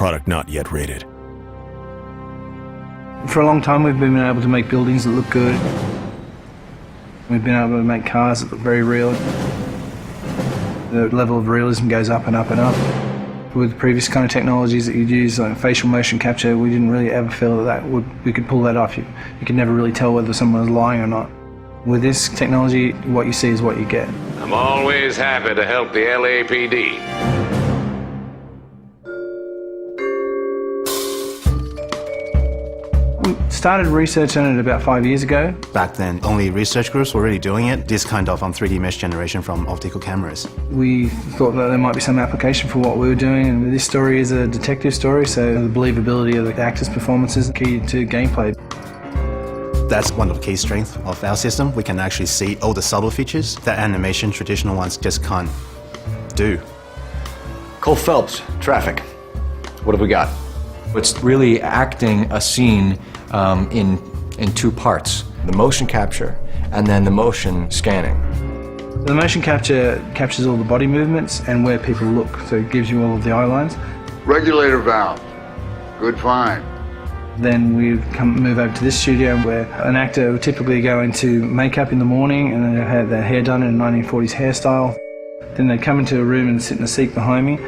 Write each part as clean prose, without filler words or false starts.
product not yet rated. For a long time we've been able to make buildings that look good. We've been able to make cars that look very real. The level of realism goes up and up and up. With previous kind of technologies that you'd use, like facial motion capture, we didn't really ever feel that we could pull that off. You could never really tell whether someone was lying or not. With this technology, what you see is what you get. I'm always happy to help the LAPD. We started research on it about 5 years ago. Back then, only research groups were really doing it, this kind of 3D mesh generation from optical cameras. We thought that there might be some application for what we were doing, and this story is a detective story, so the believability of the actors' performances is key to gameplay. That's one of the key strengths of our system. We can actually see all the subtle features that animation traditional ones just can't do. Cole Phelps, traffic. What have we got? It's really acting a scene in two parts. The motion capture and then the motion scanning. The motion capture captures all the body movements and where people look, so it gives you all of the eye lines. Regulator valve. Good find. Then we'd move over to this studio where an actor would typically go into makeup in the morning and then they'd have their hair done in a 1940s hairstyle. Then they'd come into a room and sit in a seat behind me,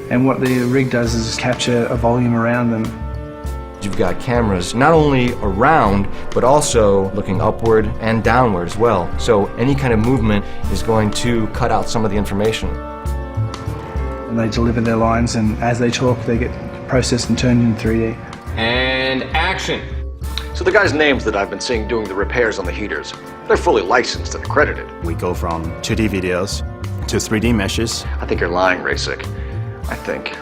and what the rig does is just capture a volume around them. You've got cameras not only around, but also looking upward and downward as well. So any kind of movement is going to cut out some of the information. And they deliver their lines, and as they talk, they get processed and turned into 3D. And action. So the guys' names that I've been seeing doing the repairs on the heaters, they're fully licensed and accredited. We go from 2D videos to 3D meshes. I think you're lying, Rasik. I think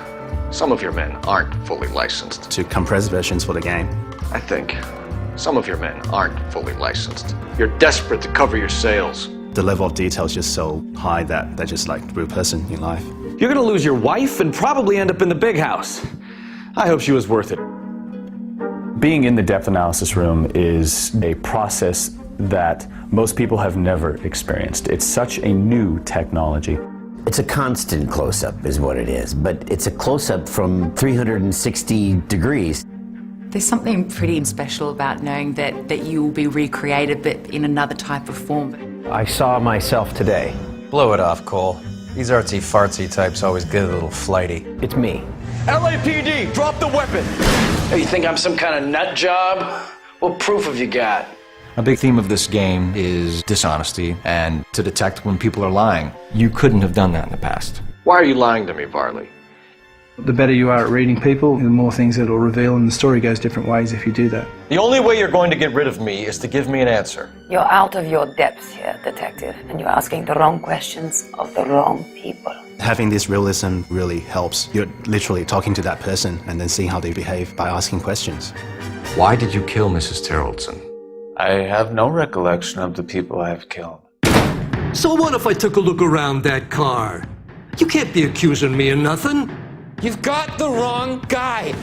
some of your men aren't fully licensed. To compressed versions for the game. I think some of your men aren't fully licensed. You're desperate to cover your sales. The level of detail is just so high that they're just like a real person in life. You're gonna lose your wife and probably end up in the big house. I hope she was worth it. Being in the depth analysis room is a process that most people have never experienced. It's such a new technology. It's a constant close-up is what it is, but it's a close-up from 360 degrees. There's something pretty special about knowing that you will be recreated but in another type of form. I saw myself today. Blow it off, Cole. These artsy-fartsy types always get a little flighty. It's me. LAPD, drop the weapon! Hey, you think I'm some kind of nut job? What proof have you got? A big theme of this game is dishonesty and to detect when people are lying. You couldn't have done that in the past. Why are you lying to me, Varley? The better you are at reading people, the more things it'll reveal, and the story goes different ways if you do that. The only way you're going to get rid of me is to give me an answer. You're out of your depth here, detective, and you're asking the wrong questions of the wrong people. Having this realism really helps. You're literally talking to that person and then seeing how they behave by asking questions. Why did you kill Mrs. Terrellson? I have no recollection of the people I have killed. So what if I took a look around that car? You can't be accusing me of nothing. You've got the wrong guy.